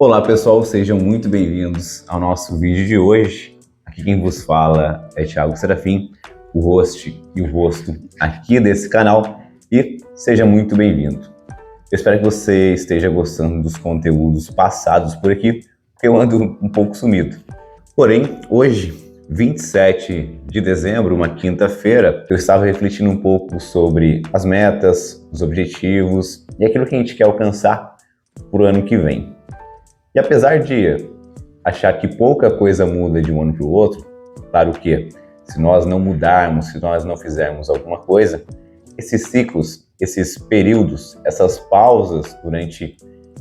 Olá pessoal, sejam muito bem-vindos ao nosso vídeo de hoje. Aqui quem vos fala é Thiago Serafim, o host e o rosto aqui desse canal, e seja muito bem-vindo. Eu espero que você esteja gostando dos conteúdos passados por aqui, porque eu ando um pouco sumido. Porém, hoje, 27 de dezembro, uma quinta-feira, eu estava refletindo um pouco sobre as metas, os objetivos e aquilo que a gente quer alcançar para o ano que vem. E apesar de achar que pouca coisa muda de um ano para o outro, claro que se nós não mudarmos, se nós não fizermos alguma coisa, esses ciclos, esses períodos, essas pausas durante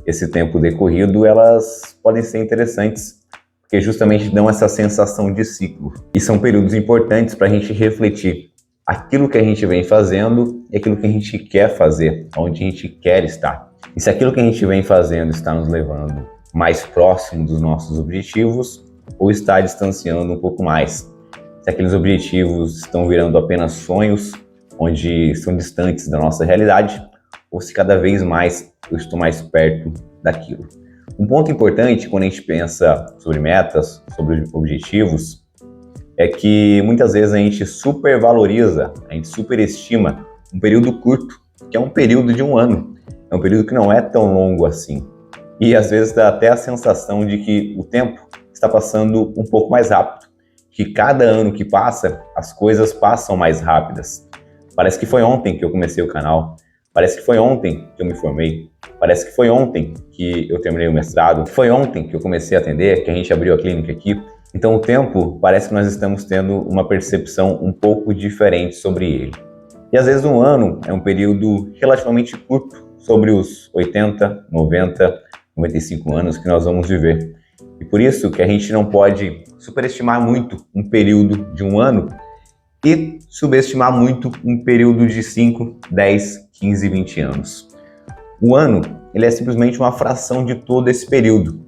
esse tempo decorrido, elas podem ser interessantes, porque justamente dão essa sensação de ciclo. E são períodos importantes para a gente refletir aquilo que a gente vem fazendo e aquilo que a gente quer fazer, onde a gente quer estar. E se aquilo que a gente vem fazendo está nos levando mais próximo dos nossos objetivos ou está distanciando um pouco mais. Se aqueles objetivos estão virando apenas sonhos, onde são distantes da nossa realidade, ou se cada vez mais eu estou mais perto daquilo. Um ponto importante quando a gente pensa sobre metas, sobre objetivos, é que muitas vezes a gente supervaloriza, a gente superestima um período curto, que é um período de um ano. É um período que não é tão longo assim. E às vezes dá até a sensação de que o tempo está passando um pouco mais rápido, que cada ano que passa, as coisas passam mais rápidas. Parece que foi ontem que eu comecei o canal, parece que foi ontem que eu me formei, parece que foi ontem que eu terminei o mestrado, foi ontem que eu comecei a atender, que a gente abriu a clínica aqui. Então o tempo, parece que nós estamos tendo uma percepção um pouco diferente sobre ele. E às vezes um ano é um período relativamente curto sobre os 80, 90, 95 anos que nós vamos viver. E por isso que a gente não pode superestimar muito um período de um ano e subestimar muito um período de 5, 10, 15, 20 anos. O ano, ele é simplesmente uma fração de todo esse período.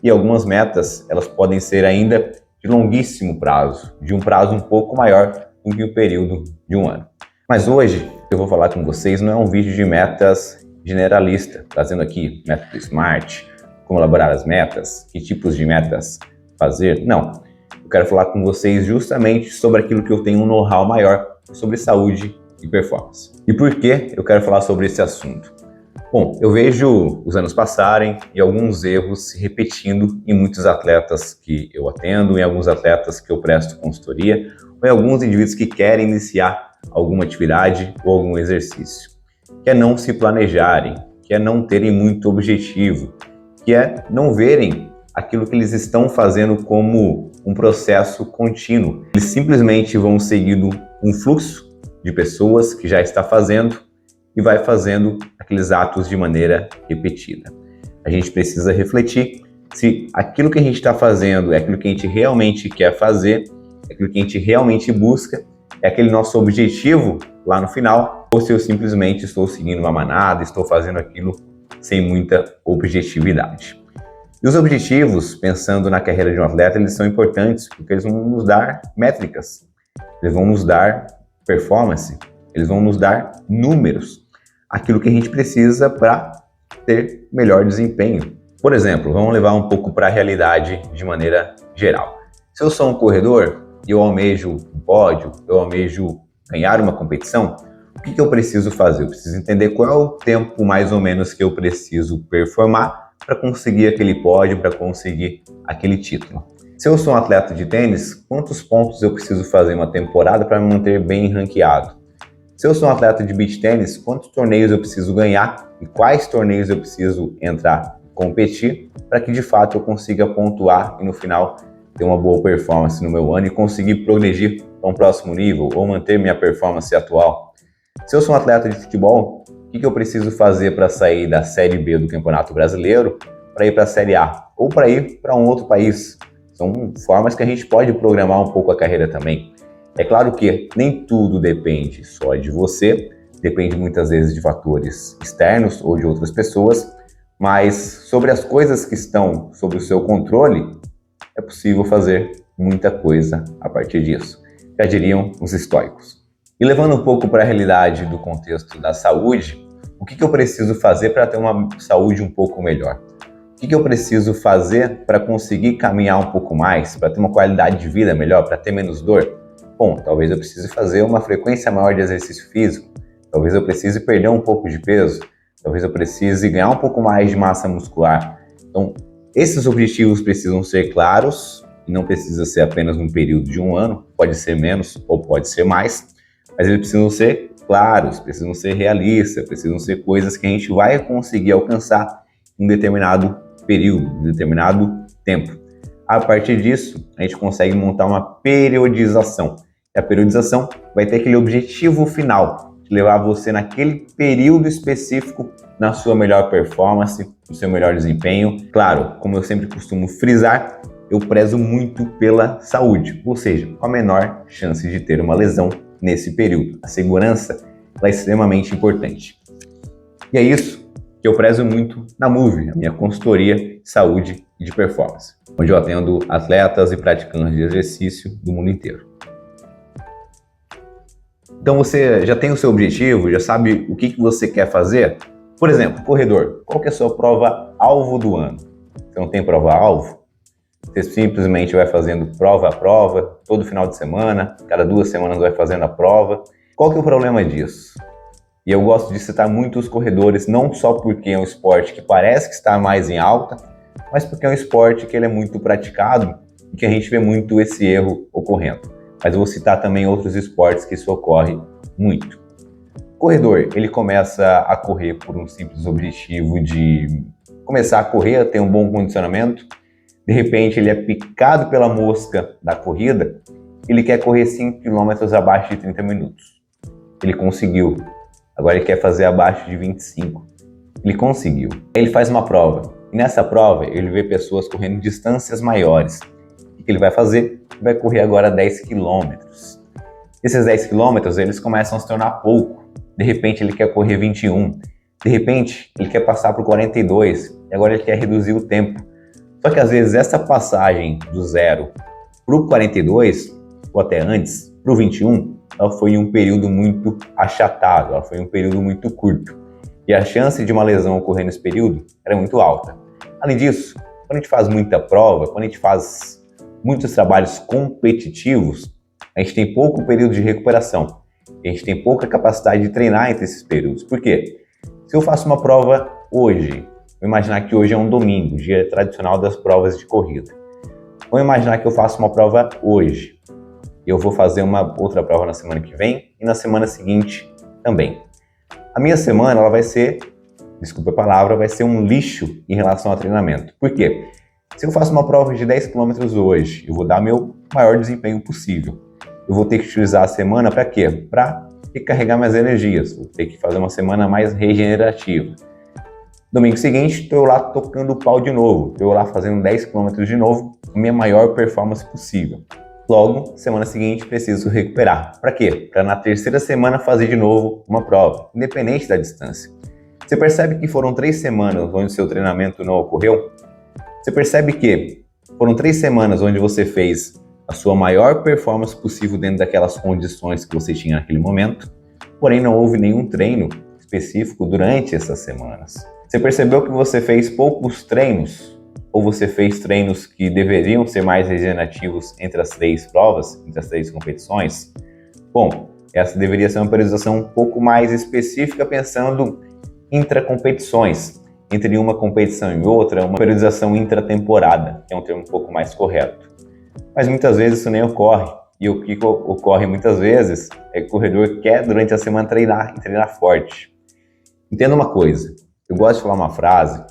E algumas metas, elas podem ser ainda de longuíssimo prazo, de um prazo um pouco maior do que o período de um ano. Mas hoje, eu vou falar com vocês, não é um vídeo de metas generalista, trazendo aqui método SMART, como elaborar as metas, que tipos de metas fazer. Não, eu quero falar com vocês justamente sobre aquilo que eu tenho um know-how maior sobre saúde e performance. E por que eu quero falar sobre esse assunto? Bom, eu vejo os anos passarem e alguns erros se repetindo em muitos atletas que eu atendo, em alguns atletas que eu presto consultoria, ou em alguns indivíduos que querem iniciar alguma atividade ou algum exercício. Que é não se planejarem, que é não terem muito objetivo, que é não verem aquilo que eles estão fazendo como um processo contínuo. Eles simplesmente vão seguindo um fluxo de pessoas que já está fazendo e vai fazendo aqueles atos de maneira repetida. A gente precisa refletir se aquilo que a gente está fazendo é aquilo que a gente realmente quer fazer, é aquilo que a gente realmente busca, é aquele nosso objetivo lá no final, ou se eu simplesmente estou seguindo uma manada, estou fazendo aquilo sem muita objetividade. E os objetivos, pensando na carreira de um atleta, eles são importantes porque eles vão nos dar métricas, eles vão nos dar performance, eles vão nos dar números, aquilo que a gente precisa para ter melhor desempenho. Por exemplo, vamos levar um pouco para a realidade de maneira geral. Se eu sou um corredor e eu almejo um pódio, eu almejo ganhar uma competição, o que eu preciso fazer? Eu preciso entender qual é o tempo mais ou menos que eu preciso performar para conseguir aquele pódio, para conseguir aquele título. Se eu sou um atleta de tênis, quantos pontos eu preciso fazer em uma temporada para me manter bem ranqueado? Se eu sou um atleta de beach tênis, quantos torneios eu preciso ganhar e quais torneios eu preciso entrar e competir para que de fato eu consiga pontuar e no final ter uma boa performance no meu ano e conseguir progredir para um próximo nível ou manter minha performance atual. Se eu sou um atleta de futebol, o que eu preciso fazer para sair da Série B do Campeonato Brasileiro para ir para a Série A ou para ir para um outro país? São formas que a gente pode programar um pouco a carreira também. É claro que nem tudo depende só de você, depende muitas vezes de fatores externos ou de outras pessoas, mas sobre as coisas que estão sob o seu controle, é possível fazer muita coisa a partir disso. Já diriam os estoicos. E levando um pouco para a realidade do contexto da saúde, o que eu preciso fazer para ter uma saúde um pouco melhor? O que eu preciso fazer para conseguir caminhar um pouco mais, para ter uma qualidade de vida melhor, para ter menos dor? Bom, talvez eu precise fazer uma frequência maior de exercício físico, talvez eu precise perder um pouco de peso, talvez eu precise ganhar um pouco mais de massa muscular. Então, esses objetivos precisam ser claros, e não precisa ser apenas num período de um ano, pode ser menos ou pode ser mais, mas eles precisam ser claros, precisam ser realistas, precisam ser coisas que a gente vai conseguir alcançar em um determinado período, em um determinado tempo. A partir disso, a gente consegue montar uma periodização. E a periodização vai ter aquele objetivo final, de levar você naquele período específico na sua melhor performance, no seu melhor desempenho. Claro, como eu sempre costumo frisar, eu prezo muito pela saúde, ou seja, com a menor chance de ter uma lesão nesse período. A segurança é extremamente importante. E é isso que eu prezo muito na Move, a minha consultoria de saúde e de performance, onde eu atendo atletas e praticantes de exercício do mundo inteiro. Então você já tem o seu objetivo, já sabe o que você quer fazer? Por exemplo, corredor, qual que é a sua prova-alvo do ano? Você não tem prova-alvo? Você simplesmente vai fazendo prova a prova, todo final de semana, cada 2 semanas vai fazendo a prova. Qual que é o problema disso? E eu gosto de citar muito os corredores, não só porque é um esporte que parece que está mais em alta, mas porque é um esporte que ele é muito praticado e que a gente vê muito esse erro ocorrendo. Mas eu vou citar também outros esportes que isso ocorre muito. O corredor, ele começa a correr por um simples objetivo de começar a correr, ter um bom condicionamento. De repente ele é picado pela mosca da corrida, ele quer correr 5 km abaixo de 30 minutos. Ele conseguiu. Agora ele quer fazer abaixo de 25. Ele conseguiu. Ele faz uma prova. E nessa prova ele vê pessoas correndo distâncias maiores. O que ele vai fazer? Ele vai correr agora 10 km. Esses 10 km eles começam a se tornar pouco. De repente ele quer correr 21. De repente ele quer passar para o 42. E agora ele quer reduzir o tempo. Só que às vezes essa passagem do 0 para o 42, ou até antes, para o 21, ela foi em um período muito achatado, ela foi em um período muito curto. E a chance de uma lesão ocorrer nesse período era muito alta. Além disso, quando a gente faz muita prova, quando a gente faz muitos trabalhos competitivos, a gente tem pouco período de recuperação. A gente tem pouca capacidade de treinar entre esses períodos. Por quê? Se eu faço uma prova hoje, vou imaginar que hoje é um domingo, dia tradicional das provas de corrida. Vou imaginar que eu faço uma prova hoje. Eu vou fazer uma outra prova na semana que vem e na semana seguinte também. A minha semana ela vai ser, desculpa a palavra, vai ser um lixo em relação ao treinamento. Por quê? Se eu faço uma prova de 10 km hoje, eu vou dar meu maior desempenho possível. Eu vou ter que utilizar a semana para quê? Para recarregar minhas energias. Vou ter que fazer uma semana mais regenerativa. Domingo seguinte, estou lá tocando o pau de novo. Estou lá fazendo 10 km de novo, a minha maior performance possível. Logo, semana seguinte, preciso recuperar. Para quê? Para na terceira semana fazer de novo uma prova, independente da distância. Você percebe que foram 3 semanas onde o seu treinamento não ocorreu? Você percebe que foram 3 semanas onde você fez a sua maior performance possível dentro daquelas condições que você tinha naquele momento, porém não houve nenhum treino específico durante essas semanas. Você percebeu que você fez poucos treinos? Ou você fez treinos que deveriam ser mais regenerativos entre as 3 provas, entre as 3 competições? Bom, essa deveria ser uma periodização um pouco mais específica, pensando intracompetições. Entre uma competição e outra, uma periodização intratemporada, que é um termo um pouco mais correto. Mas muitas vezes isso nem ocorre. E o que ocorre muitas vezes é que o corredor quer durante a semana treinar e treinar forte. Entenda uma coisa, eu gosto de falar uma frase,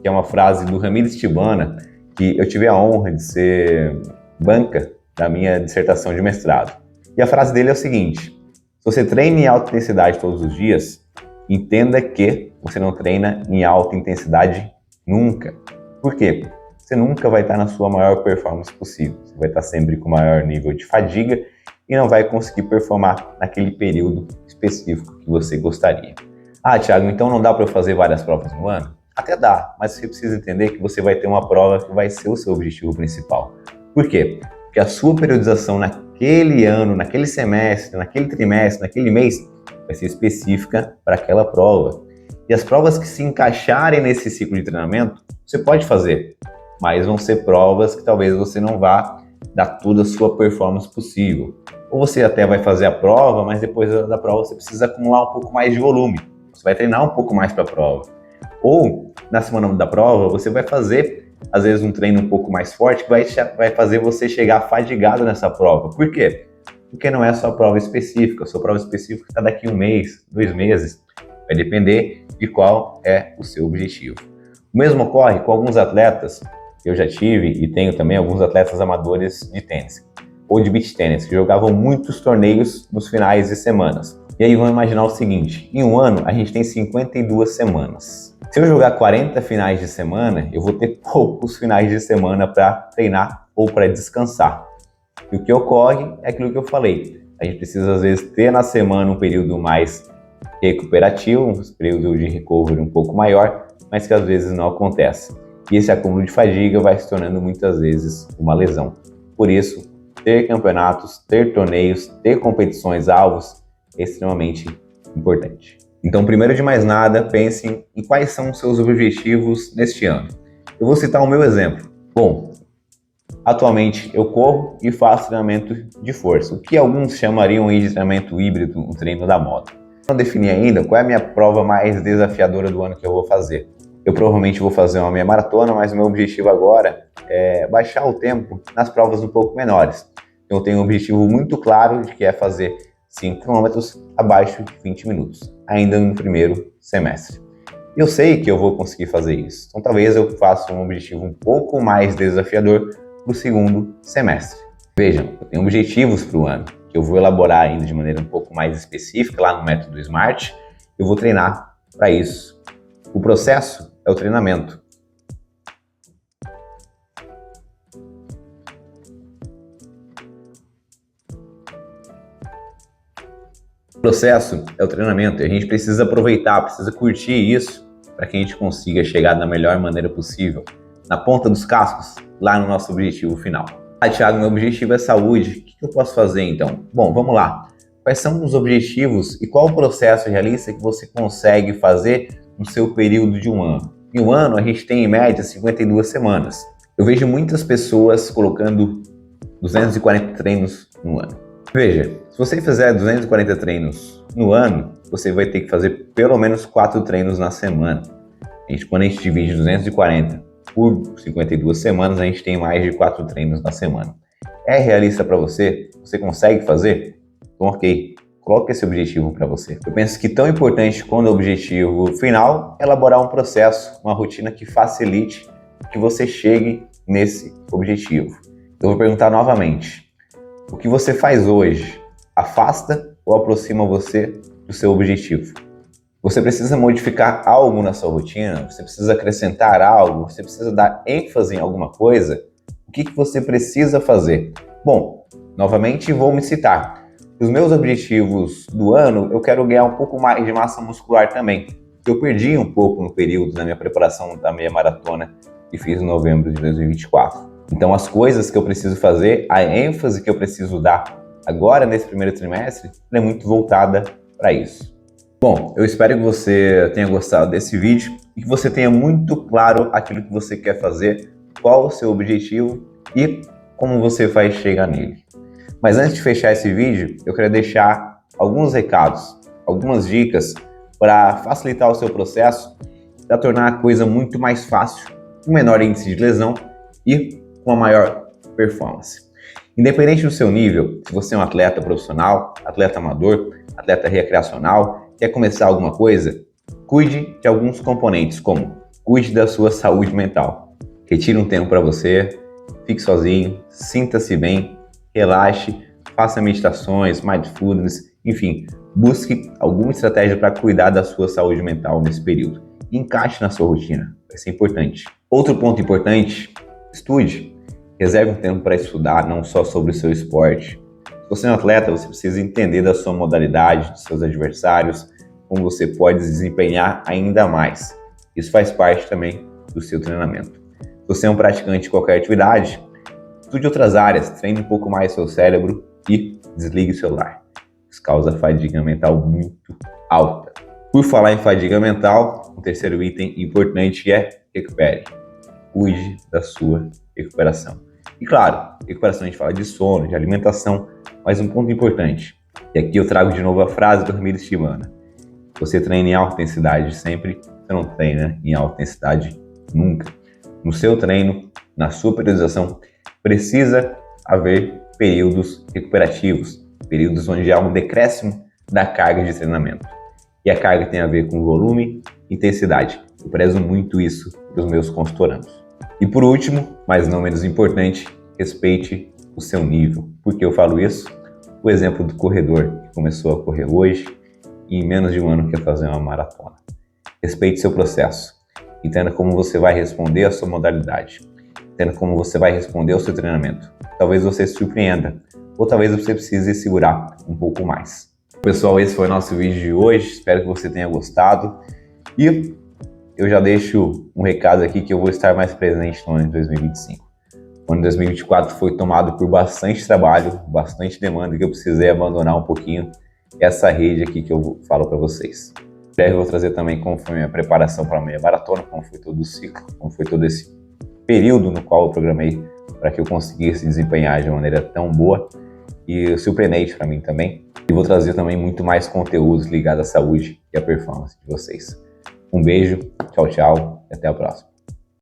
que é uma frase do Ramires Tibana, que eu tive a honra de ser banca da minha dissertação de mestrado. E a frase dele é o seguinte: se você treina em alta intensidade todos os dias, entenda que você não treina em alta intensidade nunca. Por quê? Você nunca vai estar na sua maior performance possível. Você vai estar sempre com o maior nível de fadiga e não vai conseguir performar naquele período específico que você gostaria. Ah, Thiago, então não dá para eu fazer várias provas no ano? Até dá, mas você precisa entender que você vai ter uma prova que vai ser o seu objetivo principal. Por quê? Porque a sua periodização naquele ano, naquele semestre, naquele trimestre, naquele mês, vai ser específica para aquela prova. E as provas que se encaixarem nesse ciclo de treinamento você pode fazer, mas vão ser provas que talvez você não vá dar toda a sua performance possível. Ou você até vai fazer a prova, mas depois da prova você precisa acumular um pouco mais de volume. Você vai treinar um pouco mais para a prova. Ou na semana da prova você vai fazer, às vezes, um treino um pouco mais forte que vai fazer você chegar fadigado nessa prova. Por quê? Porque não é a sua prova específica. A sua prova específica está daqui 1 mês, 2 meses. Vai depender de qual é o seu objetivo. O mesmo ocorre com alguns atletas. Eu já tive e tenho também alguns atletas amadores de tênis ou de beach tênis que jogavam muitos torneios nos finais de semanas. E aí vão imaginar o seguinte: em um ano a gente tem 52 semanas. Se eu jogar 40 finais de semana, eu vou ter poucos finais de semana para treinar ou para descansar. E o que ocorre é aquilo que eu falei. A gente precisa, às vezes, ter na semana um período mais recuperativo, um período de recovery um pouco maior, mas que às vezes não acontece. E esse acúmulo de fadiga vai se tornando muitas vezes uma lesão. Por isso, ter campeonatos, ter torneios, ter competições, alvos é extremamente importante. Então, primeiro de mais nada, pensem em quais são os seus objetivos neste ano. Eu vou citar o meu exemplo. Bom, atualmente eu corro e faço treinamento de força, o que alguns chamariam de treinamento híbrido, um treino da moda. Não defini ainda qual é a minha prova mais desafiadora do ano que eu vou fazer. Eu provavelmente vou fazer uma meia maratona, mas o meu objetivo agora é baixar o tempo nas provas um pouco menores. Eu tenho um objetivo muito claro de que é fazer 5 km abaixo de 20 minutos, ainda no primeiro semestre. Eu sei que eu vou conseguir fazer isso, então talvez eu faça um objetivo um pouco mais desafiador para o segundo semestre. Vejam, eu tenho objetivos para o ano, que eu vou elaborar ainda de maneira um pouco mais específica lá no método SMART. Eu vou treinar para isso. O processo é o treinamento. O processo é o treinamento e a gente precisa aproveitar, precisa curtir isso para que a gente consiga chegar da melhor maneira possível, na ponta dos cascos, lá no nosso objetivo final. Ah, Thiago, meu objetivo é saúde. O que eu posso fazer então? Bom, vamos lá. Quais são os objetivos e qual o processo realista que você consegue fazer no seu período de um ano? Em um ano, a gente tem em média 52 semanas. Eu vejo muitas pessoas colocando 240 treinos no ano. Veja, se você fizer 240 treinos no ano, você vai ter que fazer pelo menos 4 treinos na semana. Quando a gente divide 240 por 52 semanas, a gente tem mais de 4 treinos na semana. É realista para você? Você consegue fazer? Então, ok. Coloque esse objetivo para você. Eu penso que tão importante quanto o objetivo final é elaborar um processo, uma rotina que facilite que você chegue nesse objetivo. Eu vou perguntar novamente. O que você faz hoje afasta ou aproxima você do seu objetivo? Você precisa modificar algo na sua rotina? Você precisa acrescentar algo? Você precisa dar ênfase em alguma coisa? O que você precisa fazer? Bom, novamente vou me citar. Os meus objetivos do ano, eu quero ganhar um pouco mais de massa muscular também. Eu perdi um pouco no período da minha preparação da meia maratona que fiz em novembro de 2024. Então, as coisas que eu preciso fazer, a ênfase que eu preciso dar agora nesse primeiro trimestre, é muito voltada para isso. Bom, eu espero que você tenha gostado desse vídeo e que você tenha muito claro aquilo que você quer fazer, qual o seu objetivo e como você vai chegar nele. Mas antes de fechar esse vídeo, eu quero deixar alguns recados, algumas dicas para facilitar o seu processo, para tornar a coisa muito mais fácil, com menor índice de lesão e com uma maior performance. Independente do seu nível, se você é um atleta profissional, atleta amador, atleta recreacional, quer começar alguma coisa, cuide de alguns componentes, como cuide da sua saúde mental. Retire um tempo para você, fique sozinho, sinta-se bem, relaxe, faça meditações, mindfulness, enfim, busque alguma estratégia para cuidar da sua saúde mental nesse período. Encaixe na sua rotina, vai ser importante. Outro ponto importante, estude. Reserve um tempo para estudar, não só sobre o seu esporte. Se você é um atleta, você precisa entender da sua modalidade, dos seus adversários, como você pode desempenhar ainda mais. Isso faz parte também do seu treinamento. Se você é um praticante de qualquer atividade, estude outras áreas, treine um pouco mais seu cérebro e desligue o celular. Isso causa fadiga mental muito alta. Por falar em fadiga mental, o terceiro item importante é recupere. cuide da sua recuperação. E claro, recuperação a gente fala de sono, de alimentação, mas um ponto importante, e aqui eu trago de novo a frase do Ramires Shimana: você treina em alta intensidade sempre, você não treina em alta intensidade nunca. No seu treino, na sua periodização, precisa haver períodos recuperativos, períodos onde há um decréscimo da carga de treinamento. E a carga tem a ver com volume e intensidade. Eu prezo muito isso para os meus consultorandos. E por último, mas não menos importante, respeite o seu nível. Por que eu falo isso? O exemplo do corredor que começou a correr hoje e em menos de um ano quer fazer uma maratona. Respeite seu processo. Entenda como você vai responder à sua modalidade. Entenda como você vai responder ao seu treinamento. Talvez você se surpreenda, ou talvez você precise segurar um pouco mais. Pessoal, esse foi o nosso vídeo de hoje. Espero que você tenha gostado. E eu já deixo um recado aqui que eu vou estar mais presente no ano de 2025. O ano de 2024 foi tomado por bastante trabalho, bastante demanda, que eu precisei abandonar um pouquinho essa rede aqui que eu falo para vocês. Em breve eu vou trazer também como foi a minha preparação para a meia maratona, como foi todo o ciclo, como foi todo esse período no qual eu programei para que eu conseguisse desempenhar de maneira tão boa e surpreendente para mim também. E vou trazer também muito mais conteúdos ligados à saúde e à performance de vocês. Um beijo, tchau, tchau e até a próxima.